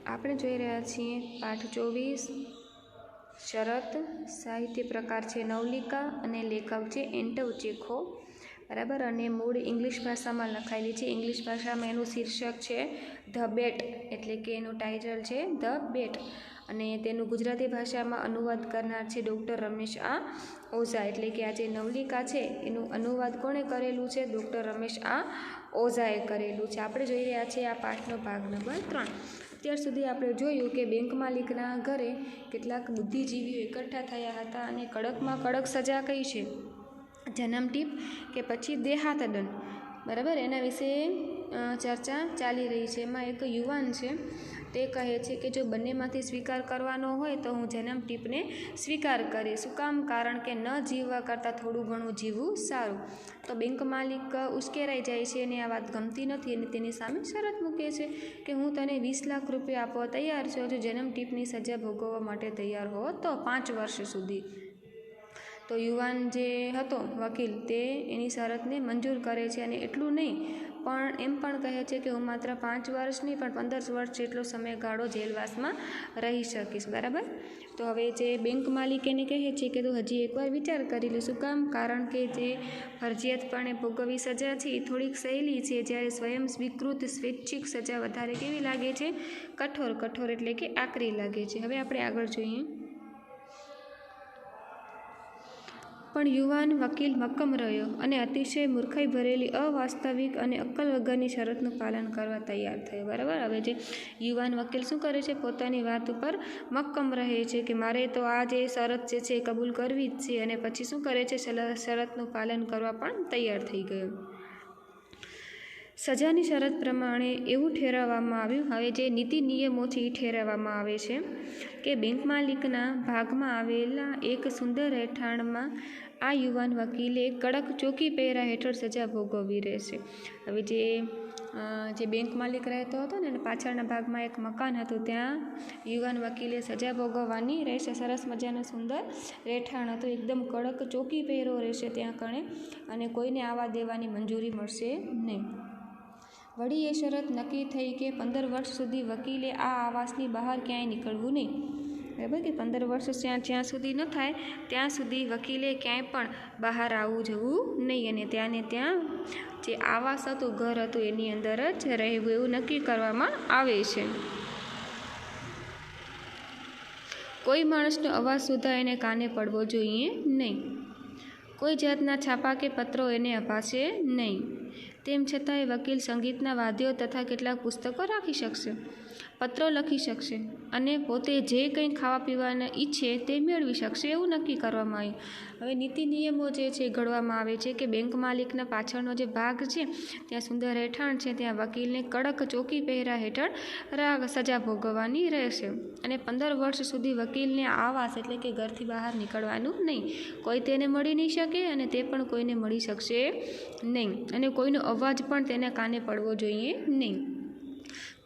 આપણે જોઈ રહ્યા છીએ પાઠ 24 શરત, સાહિત્ય પ્રકાર છે નવલિકા અને લેખક છે એન્ટવ ચેખોવ, બરાબર। અને મૂળ ઇંગ્લિશ ભાષામાં લખાયેલી છે। ઇંગ્લિશ ભાષામાં એનું શીર્ષક છે ધ બેટ, એટલે કે એનું ટાઇટલ છે ધ બેટ, અને તેનું ગુજરાતી ભાષામાં અનુવાદ કરનાર છે ડૉક્ટર રમેશ આ ઓઝા, એટલે કે આ જે નવલિકા છે એનું અનુવાદ કોણે કરેલું છે? ડૉક્ટર રમેશ આ ઓઝાએ કરેલું છે। આપણે જોઈ રહ્યા છીએ આ પાઠનો ભાગ નંબર 3। અત્યાર સુધી આપણે જોયું કે બેંક માલિકના ઘરે કેટલાક બુદ્ધિજીવીઓ એકઠા થયા હતા અને કડકમાં કડક સજા કઈ છે? જન્મ ટીપ કે પછી દેહાતદંડ, બરાબર, એના વિશે ચર્ચા ચાલી રહી છે। એમાં એક યુવાન છે તે કહે છે કે જો બંનેમાંથી સ્વીકાર કરવાનો હોય તો હું જન્મ ટીપને સ્વીકાર કરીશ। શું કામ? કારણ કે ન જીવવા કરતાં થોડું ઘણું જીવવું સારું। તો બેંક માલિક ઉશ્કેરાઈ જાય છે અને આ વાત ગમતી નથી અને તેની સામે શરત મૂકે છે કે હું તને 20 લાખ રૂપિયા આપવા તૈયાર છું જો જન્મ ટીપની સજા ભોગવવા માટે તૈયાર હો તો 5 વર્ષ સુધી। તો યુવાન જે હતો વકીલ તે એની શરતને મંજૂર કરે છે અને એટલું નહીં પણ એમ પણ કહે છે કે હું માત્ર 5 વર્ષ નહીં પણ 15 વર્ષ જેટલો સમયગાળો જેલવાસમાં રહી શકીશ, બરાબર। તો હવે જે બેંક માલિક એને કહે છે કે તું હજી એકવાર વિચાર કરી લે। શું કામ? કારણ કે જે ફરજિયાતપણે ભોગવવી સજા છે એ થોડીક સહેલી છે, જ્યારે સ્વયં સ્વીકૃત સ્વૈચ્છિક સજા વધારે કેવી લાગે છે? કઠોર, એટલે કે આકરી લાગે છે। હવે આપણે આગળ જોઈએ। પણ યુવાન વકીલ મક્કમ રહ્યો અને અતિશય મૂર્ખાઈ ભરેલી, અવાસ્તવિક અને અક્કલ વગરની શરતનું પાલન કરવા તૈયાર થયો, બરાબર। હવે જે યુવાન વકીલ શું કરે છે? પોતાની વાત ઉપર મક્કમ રહે છે કે મારે તો આ જે શરત છે એ કબૂલ કરવી જ છે, અને પછી શું કરે છે? શરતનું પાલન કરવા પણ તૈયાર થઈ ગયો। સજાની શરત પ્રમાણે એવું ઠેરવવામાં આવ્યું, હવે જે નીતિ નિયમોથી ઠેરવવામાં આવે છે કે બેંક માલિકના ભાગમાં આવેલા એક સુંદર રહેઠાણમાં આ યુવાન વકીલે કડક ચોકી પહેરા હેઠળ સજા ભોગવવી રહેશે। હવે જે બેંક માલિક રહેતો હતો ને પાછળના ભાગમાં એક મકાન હતું, ત્યાં યુવાન વકીલે સજા ભોગવવાની રહેશે। સરસ મજાનું સુંદર રહેઠાણ હતું, એકદમ કડક ચોકી પહેરો રહેશે ત્યાં કણે, અને કોઈને આવવા દેવાની મંજૂરી મળશે નહીં। વળી એ શરત નક્કી થઈ કે 15 વર્ષ સુધી વકીલે આ આવાસની બહાર ક્યાંય નીકળવું નહીં, બરાબર, કે 15 વર્ષ જ્યાં સુધી ન થાય ત્યાં સુધી વકીલે ક્યાંય પણ બહાર આવવું જવું નહીં, અને ત્યાં ને ત્યાં જે આવાસ હતું, ઘર હતું, એની અંદર જ રહેવું એવું નક્કી કરવામાં આવે છે। કોઈ માણસનો અવાજ સુધા એને કાને પડવો જોઈએ નહીં, કોઈ જાતના છાપા કે પત્રો એને અપાશે નહીં। તેમ છતાંય વકીલ સંગીતના વાદ્યો તથા કેટલાક પુસ્તકો રાખી શકશે, પત્રો લખી શકશે અને પોતે જે કંઈ ખાવા પીવાના ઈચ્છે તે મેળવી શકશે એવું નક્કી કરવામાં આવ્યું। હવે નીતિ નિયમો જે છે ઘડવામાં આવે છે કે બેંક માલિકના પાછળનો જે ભાગ છે ત્યાં સુંદર રહેઠાણ છે, ત્યાં વકીલને કડક ચોકી પહેરા હેઠળ સજા ભોગવવાની રહેશે, અને 15 વર્ષ સુધી વકીલને આવાસ એટલે કે ઘરથી બહાર નીકળવાનું નહીં, કોઈ તેને મળી નહીં શકે અને તે પણ કોઈને મળી શકશે નહીં, અને કોઈનો અવાજ પણ તેના કાને પડવો જોઈએ નહીં।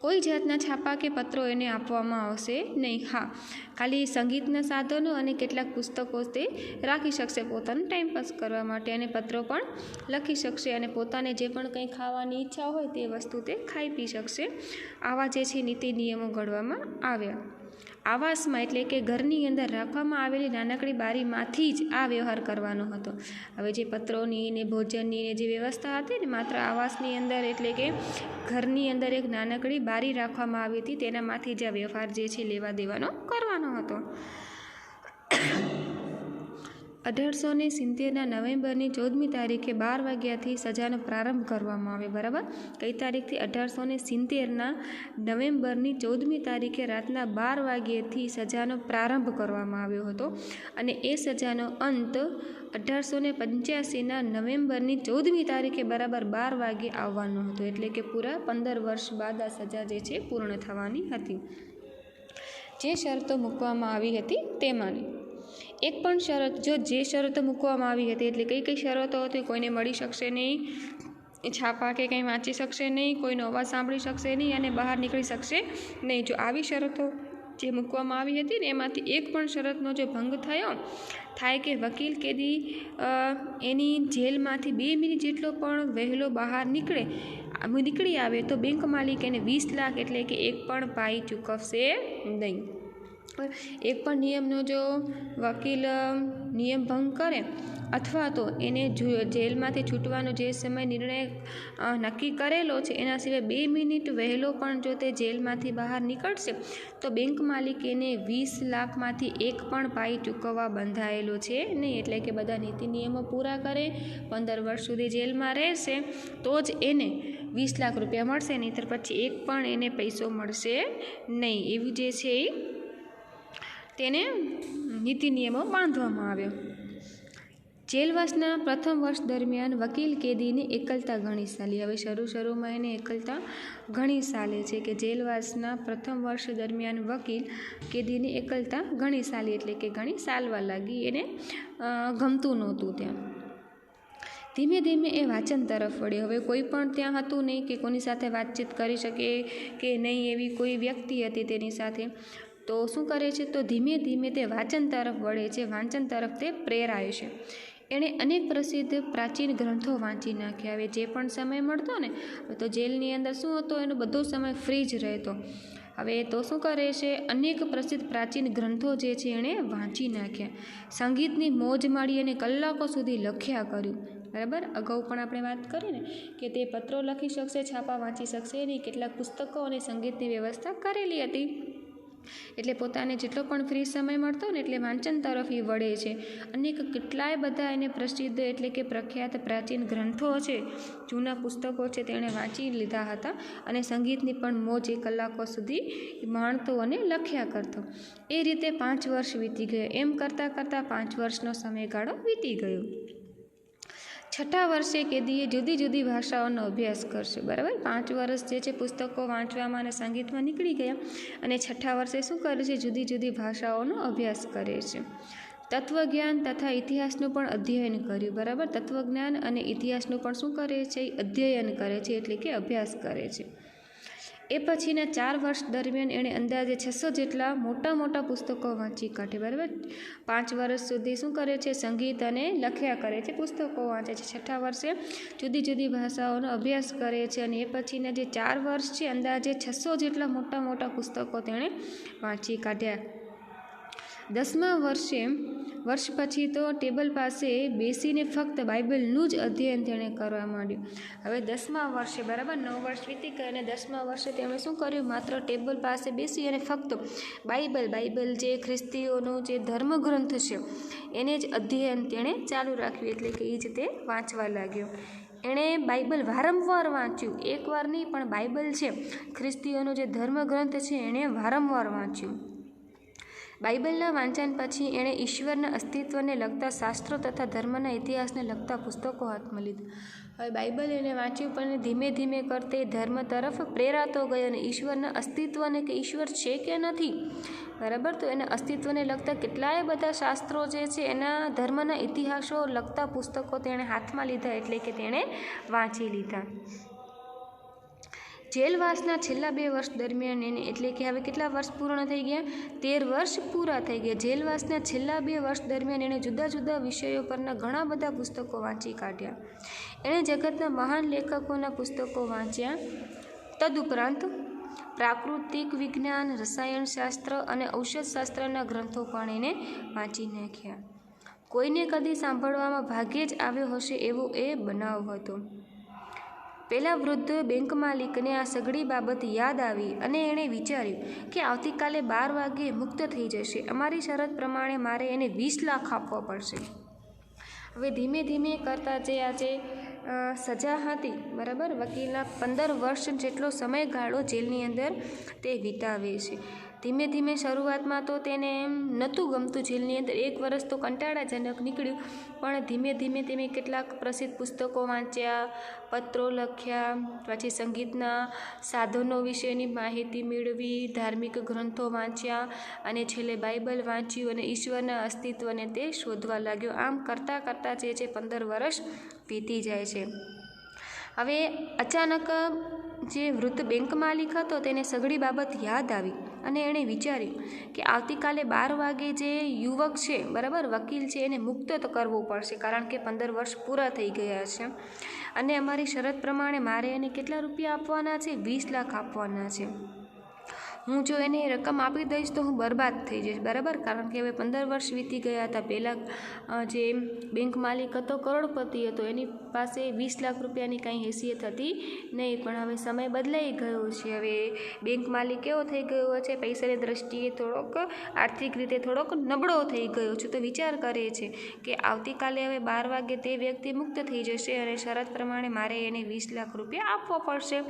કોઈ જાતના છાપા કે પત્રો એને આપવામાં આવશે નહીં। હા, ખાલી સંગીતના સાધનો અને કેટલાક પુસ્તકો તે રાખી શકશે પોતાનો ટાઈમપાસ કરવા માટે, અને પત્રો પણ લખી શકશે, અને પોતાને જે પણ કંઈ ખાવાની ઈચ્છા હોય તે વસ્તુ તે ખાઈ પી શકશે। આવા જે છે નીતિ નિયમો ઘડવામાં આવ્યા। આવાસમાં એટલે કે ઘરની અંદર રાખવામાં આવેલી નાનકડી બારીમાંથી જ આ વ્યવહાર કરવાનો હતો। હવે જે પત્રોની ને ભોજનની ને જે વ્યવસ્થા હતી ને માત્ર આવાસની અંદર એટલે કે ઘરની અંદર એક નાનકડી બારી રાખવામાં આવી હતી, તેનામાંથી જ આ વ્યવહાર જે છે લેવા દેવાનો કરવાનો હતો। 1870ના નવેમ્બરની 14મી તારીખે 12 વાગ્યાથી સજાનો પ્રારંભ કરવામાં આવે, બરાબર। કઈ તારીખથી? 1870ના નવેમ્બરની 14મી તારીખે રાતના 12 વાગ્યેથી સજાનો પ્રારંભ કરવામાં આવ્યો હતો, અને એ સજાનો અંત 1885ના નવેમ્બરની 14મી તારીખે બરાબર 12 વાગ્યે આવવાનો હતો, એટલે કે પૂરા 15 વર્ષ બાદ આ સજા જે છે પૂર્ણ થવાની હતી। જે શરતો મૂકવામાં આવી હતી તેમાંની એક પણ શરત, જે શરતો મૂકવામાં આવી હતી એટલે કઈ શરતો હતી? કોઈને મળી શકશે નહીં, છાપા કે કંઈ વાંચી શકશે નહીં, કોઈનો અવાજ સાંભળી શકશે નહીં અને બહાર નીકળી શકશે નહીં। જો આવી શરતો જે મૂકવામાં આવી હતી ને એમાંથી એક પણ શરતનો જો ભંગ થાય કે વકીલ કેદી એની જેલમાંથી 2 મિનિટ જેટલો પણ વહેલો બહાર નીકળે, નીકળી આવે તો બેંક માલિક એને 20 લાખ એટલે કે એક પણ પાઈ ચૂકવશે નહીં. એક પણ નિયમનો જો વકીલ નિયમ ભંગ કરે અથવા તો એને જેલમાંથી છૂટવાનો જે સમય નિર્ણય નક્કી કરેલો છે એના સિવાય 2 મિનિટ વહેલો પણ જો તે જેલમાંથી બહાર નીકળશે તો બેંક માલિક એને 20 લાખમાંથી એક પણ પાઈ ચૂકવવા બંધાયેલો છે નહીં. એટલે કે બધા નીતિ નિયમો પૂરા કરે, 15 વર્ષ સુધી જેલમાં રહેશે તો જ એને 20 લાખ રૂપિયા મળશે, નહીંતર પછી એક પણ એને પૈસો મળશે નહીં. એવું જે છે એ તેને નીતિ નિયમો બાંધવામાં આવ્યો. જેલવાસના પ્રથમ વર્ષ દરમિયાન વકીલ કેદીની એકલતા ગણી સાલી. હવે શરૂમાં એને એકલતા ઘણી સાલે છે કે જેલવાસના પ્રથમ વર્ષ દરમિયાન વકીલ કેદીની એકલતા ઘણી સાલી એટલે કે ઘણી સાલવા લાગી, એને ગમતું નહોતું ત્યાં. ધીમે ધીમે એ વાંચન તરફ વળ્યો. હવે કોઈ પણ ત્યાં હતું નહીં કે કોની સાથે વાતચીત કરી શકે કે નહીં, એવી કોઈ વ્યક્તિ હતી તેની સાથે. તો શું કરે છે તો ધીમે ધીમે તે વાંચન તરફ વળે છે, વાંચન તરફ તે પ્રેરાય છે. એણે અનેક પ્રસિદ્ધ પ્રાચીન ગ્રંથો વાંચી નાખ્યા. હવે જે પણ સમય મળતો ને, તો જેલની અંદર શું હતો, એનો બધો સમય ફ્રી જ રહેતો. હવે તો શું કરે છે, અનેક પ્રસિદ્ધ પ્રાચીન ગ્રંથો જે છે એણે વાંચી નાખ્યા. સંગીતની મોજ માણી અને કલાકો સુધી લખ્યા કર્યું. બરાબર, અગાઉ પણ આપણે વાત કરી ને કે તે પત્રો લખી શકશે, છાપા વાંચી શકશે નહીં, કેટલાક પુસ્તકો અને સંગીતની વ્યવસ્થા કરેલી હતી. એટલે પોતાને જેટલો પણ ફ્રી સમય મળતો ને એટલે વાંચન તરફ એ વળે છે. અનેક કેટલાય બધા એને પ્રસિદ્ધ એટલે કે પ્રખ્યાત પ્રાચીન ગ્રંથો છે, જૂના પુસ્તકો છે, તેણે વાંચી લીધા હતા અને સંગીતની પણ મોજ એ કલાકો સુધી માણતો અને લખ્યા કરતો. એ રીતે 5 વર્ષ વીતી ગયા. એમ કરતાં કરતાં 5 વર્ષનો સમયગાળો વીતી ગયો. 6થા વર્ષે કેદીએ જુદી જુદી ભાષાઓનો અભ્યાસ કરશે. બરાબર, 5 વર્ષ જે છે પુસ્તકો વાંચવામાં અને સંગીતમાં નીકળી ગયા અને 6થા વર્ષે શું કરે છે, જુદી જુદી ભાષાઓનો અભ્યાસ કરે છે. તત્વજ્ઞાન તથા ઇતિહાસનું પણ અધ્યયન કર્યું. બરાબર, તત્વજ્ઞાન અને ઇતિહાસનું પણ શું કરે છે, અધ્યયન કરે છે એટલે કે અભ્યાસ કરે છે. એ પછીના 4 વર્ષ દરમિયાન એણે અંદાજે 600 જેટલા મોટા મોટા પુસ્તકો વાંચી કાઢે. બરાબર, 5 વર્ષ સુધી શું કરે છે, સંગીત અને લખ્યા કરે છે, પુસ્તકો વાંચે છે. 6થા વર્ષે જુદી જુદી ભાષાઓનો અભ્યાસ કરે છે અને એ પછીના જે 4 વર્ષ છે, અંદાજે 600 જેટલા મોટા મોટા પુસ્તકો તેણે વાંચી કાઢ્યા. 10મા વર્ષ પછી તો ટેબલ પાસે બેસીને ફક્ત બાઇબલનું જ અધ્યયન તેણે કરવા માંડ્યું. હવે 10મા વર્ષે, બરાબર, 9 વર્ષ વીતી ગયા અને 10મા વર્ષે તેમણે શું કર્યું, માત્ર ટેબલ પાસે બેસી અને ફક્ત બાઇબલ જે ખ્રિસ્તીઓનો જે ધર્મગ્રંથ છે એને જ અધ્યયન તેણે ચાલુ રાખ્યું. એટલે કે એ જ તે વાંચવા લાગ્યો. એણે બાઇબલ વારંવાર વાંચ્યું, એકવાર નહીં પણ બાઇબલ છે, ખ્રિસ્તીઓનો જે ધર્મગ્રંથ છે એણે વારંવાર વાંચ્યું. બાઇબલના વાંચન પછી એણે ઈશ્વરના અસ્તિત્વને લગતા શાસ્ત્રો તથા ધર્મના ઇતિહાસને લગતા પુસ્તકો હાથમાં લીધા. હવે બાઇબલ એને વાંચ્યું પણ ધીમે ધીમે કરતે ધર્મ તરફ પ્રેરાતો ગયો અને ઈશ્વરના અસ્તિત્વને કે ઈશ્વર છે કે નથી, બરાબર, તો એના અસ્તિત્વને લગતા કેટલાય બધા શાસ્ત્રો જે છે એના ધર્મના ઇતિહાસો લગતા પુસ્તકો તેણે હાથમાં લીધા એટલે કે તેણે વાંચી લીધા. જેલવાસના છેલ્લા 2 વર્ષ દરમિયાન એને એટલે કે હવે કેટલા વર્ષ પૂર્ણ થઈ ગયા, 13 વર્ષ પૂરા થઈ ગયા. જેલવાસના છેલ્લા 2 વર્ષ દરમિયાન એણે જુદા જુદા વિષયો પરના ઘણા બધા પુસ્તકો વાંચી કાઢ્યા. એણે જગતના મહાન લેખકોના પુસ્તકો વાંચ્યા. તદુપરાંત પ્રાકૃતિક વિજ્ઞાન, રસાયણશાસ્ત્ર અને ઔષધશાસ્ત્રના ગ્રંથો પણ એને વાંચી નાખ્યા. કોઈને કદી સાંભળવામાં ભાગ્યે જ આવ્યો હશે એવો એ બનાવ હતો. પેલા વૃદ્ધ બેંક માલિકને આ સઘળી બાબત યાદ આવી અને એણે વિચાર્યું કે આવતીકાલે 12 વાગ્યે મુક્ત થઈ જશે. અમારી શરત પ્રમાણે મારે એને 20 લાખ આપવા પડશે. હવે ધીમે ધીમે કરતાં જે આજે સજા હતી, બરાબર, વકીલના 15 વર્ષ જેટલો સમયગાળો જેલની અંદર તે વિતાવે છે. ધીમે ધીમે શરૂઆતમાં તો તેને એમ નહોતું ગમતું જેલની અંદર, 1 વર્ષ તો કંટાળાજનક નીકળ્યું, પણ ધીમે ધીમે તેને કેટલાક પ્રસિદ્ધ પુસ્તકો વાંચ્યા, પત્રો લખ્યા, પછી સંગીતના સાધનો વિશેની માહિતી મેળવી, ધાર્મિક ગ્રંથો વાંચ્યા અને છેલ્લે બાઇબલ વાંચ્યું અને ઈશ્વરના અસ્તિત્વને તે શોધવા લાગ્યો. આમ કરતાં કરતાં જે છે 15 વર્ષ વીતી જાય છે. હવે અચાનક જે વૃદ્ધ બેંક માલિક હતો તેને સઘળી બાબત યાદ આવી અને એણે વિચાર્યું કે આવતીકાલે 12 વાગે જે યુવક છે બરાબર વકીલ છે એને મુક્ત તો કરવો પડશે, કારણ કે 15 વર્ષ પૂરા થઈ ગયા છે અને અમારી શરત પ્રમાણે મારે એને કેટલા રૂપિયા આપવાના છે? 20 લાખ આપવાના છે. હું જો એને રકમ આપી દઈશ તો હું બરબાદ થઈ જઈશ, બરાબર, કારણ કે હવે 15 વર્ષ વીતી ગયા હતા. પહેલાં જે બેંક માલિક હતો કરોડપતિ હતો, એની પાસે 20 લાખ રૂપિયાની કાંઈ હેસિયત હતી નહીં, પણ હવે સમય બદલાઈ ગયો છે. હવે બેંક માલિક કેવો થઈ ગયો છે? પૈસાની દ્રષ્ટિએ થોડોક આર્થિક રીતે થોડોક નબળો થઈ ગયો છે. તો વિચાર કરે છે કે આવતીકાલે હવે 12 વાગે તે વ્યક્તિ મુક્ત થઈ જશે અને શરત પ્રમાણે મારે એને 20 લાખ રૂપિયા આપવા પડશે.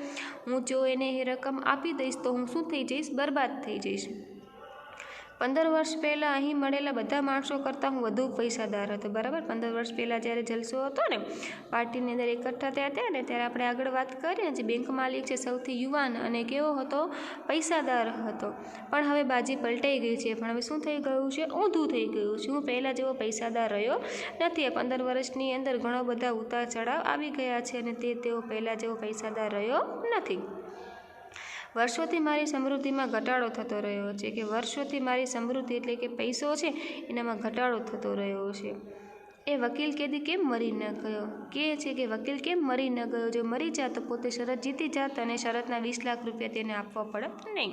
હું જો એને એ રકમ આપી દઈશ તો હું શું થઈ જઈશ? બરબાદ થઈ જઈશ. 15 વર્ષ પહેલાં અહીં મળેલા બધા માણસો કરતાં હું વધુ પૈસાદાર હતો, બરાબર. 15 વર્ષ પહેલાં જ્યારે જલસો હતો ને, પાર્ટીની અંદર એકઠા થયા હતા ને, ત્યારે આપણે આગળ વાત કરીએ જે બેંક માલિક છે સૌથી યુવાન અને કેવો હતો? પૈસાદાર હતો. પણ હવે બાજી પલટાઈ ગઈ છે. પણ હવે શું થઈ ગયું છે? ઊંધું થઈ ગયું છે. હું પહેલાં જેવો પૈસાદાર રહ્યો નથી. 15 વર્ષની અંદર ઘણો બધા ઉતાર ચઢાવ આવી ગયા છે અને તેઓ પહેલાં જેવો પૈસાદાર રહ્યો નથી. વર્ષોથી મારી સમૃદ્ધિમાં ઘટાડો થતો રહ્યો છે, કે વર્ષોથી મારી સમૃદ્ધિ એટલે કે પૈસો છે એનામાં ઘટાડો થતો રહ્યો છે. એ વકીલ કેદી કેમ મરી ન ગયો? કહે છે કે વકીલ કેમ મરી ન ગયો? જો મરી જાત તો પોતે શરત જીતી જાત અને શરતના 20 લાખ રૂપિયા તેને આપવા પડત નહીં.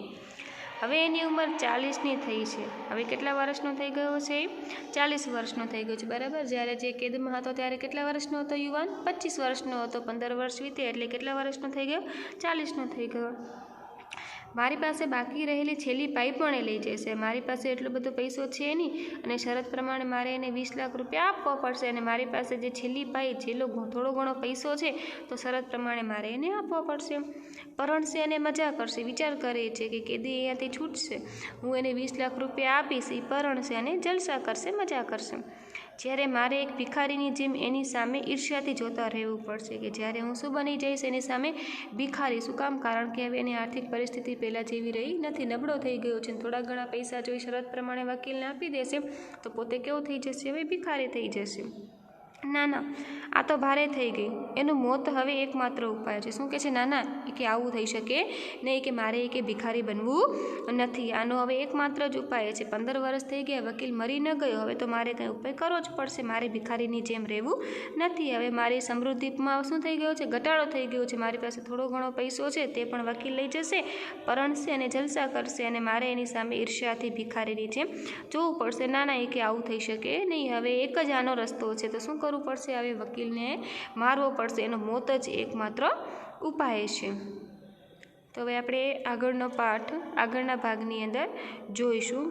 હવે એની ઉંમર 40ની થઈ છે. હવે કેટલા વર્ષનો થઈ ગયો છે? 40 વર્ષનો થઈ ગયો છે, બરાબર. જ્યારે જે કેદમાં હતો ત્યારે કેટલા વર્ષનો હતો યુવાન? 25 વર્ષનો હતો. 15 વર્ષ વીતે એટલે કેટલા વર્ષનો થઈ ગયો? 40નો થઈ ગયો. મારી પાસે બાકી રહેલી છેલ્લી પાઈ પણ એ લઈ જશે. મારી પાસે એટલો બધો પૈસો છે નહીં અને શરત પ્રમાણે મારે એને 20 લાખ રૂપિયા આપવા પડશે અને મારી પાસે જે છેલ્લી પાઈ થોડો ઘણો પૈસો છે તો શરત પ્રમાણે મારે એને આપવા પડશે. પરણશે અને મજા કરશે. વિચાર કરે છે કે કેદી અહીંયાથી છૂટશે, હું એને 20 લાખ રૂપિયા આપીશ, એ પરણશે અને જલસા કરશે, મજા કરશે. જ્યારે મારે એક ભિખારીની જેમ એની સામે ઈર્ષ્યાથી જોતા રહેવું પડશે, કે જ્યારે હું શું બની જઈશ? એની સામે ભિખારી. શું કામ? કારણ કે હવે એની આર્થિક પરિસ્થિતિ પહેલાં જેવી રહી નથી, નબળો થઈ ગયો છે. થોડા ઘણા પૈસા જો શરત પ્રમાણે વકીલને આપી દેશે તો પોતે કેવો થઈ જશે? હવે ભિખારી થઈ જશે. ના, આ તો ભારે થઈ ગઈ. એનું મોત હવે એકમાત્ર ઉપાય છે. શું કહે છે? ના, એ કે આવું થઈ શકે નહીં, કે મારે કે ભિખારી બનવું નથી. આનો હવે એકમાત્ર જ ઉપાય છે. 15 વર્ષ થઈ ગયા, વકીલ મરી ન ગયો, હવે તો મારે કંઈ ઉપાય કરવો જ પડશે. મારે ભિખારીની જેમ રહેવું નથી. હવે મારી સમૃદ્ધિમાં શું થઈ ગયો છે? ઘટાડો થઈ ગયો છે. મારી પાસે થોડો ઘણો પૈસો છે તે પણ વકીલ લઈ જશે, પરણશે અને જલસા કરશે અને મારે એની સામે ઈર્ષ્યાથી ભિખારીની જેમ જોવું પડશે. ના, એ કે આવું થઈ શકે નહીં. હવે એક જ આનો રસ્તો છે. તો શું કરવું પડશે? હવે વકીલને મારવો પડશે. એનો મોત જ એકમાત્ર ઉપાય છે. તો હવે આપણે આગળનો પાઠ આગળના ભાગની અંદર જોઈશું.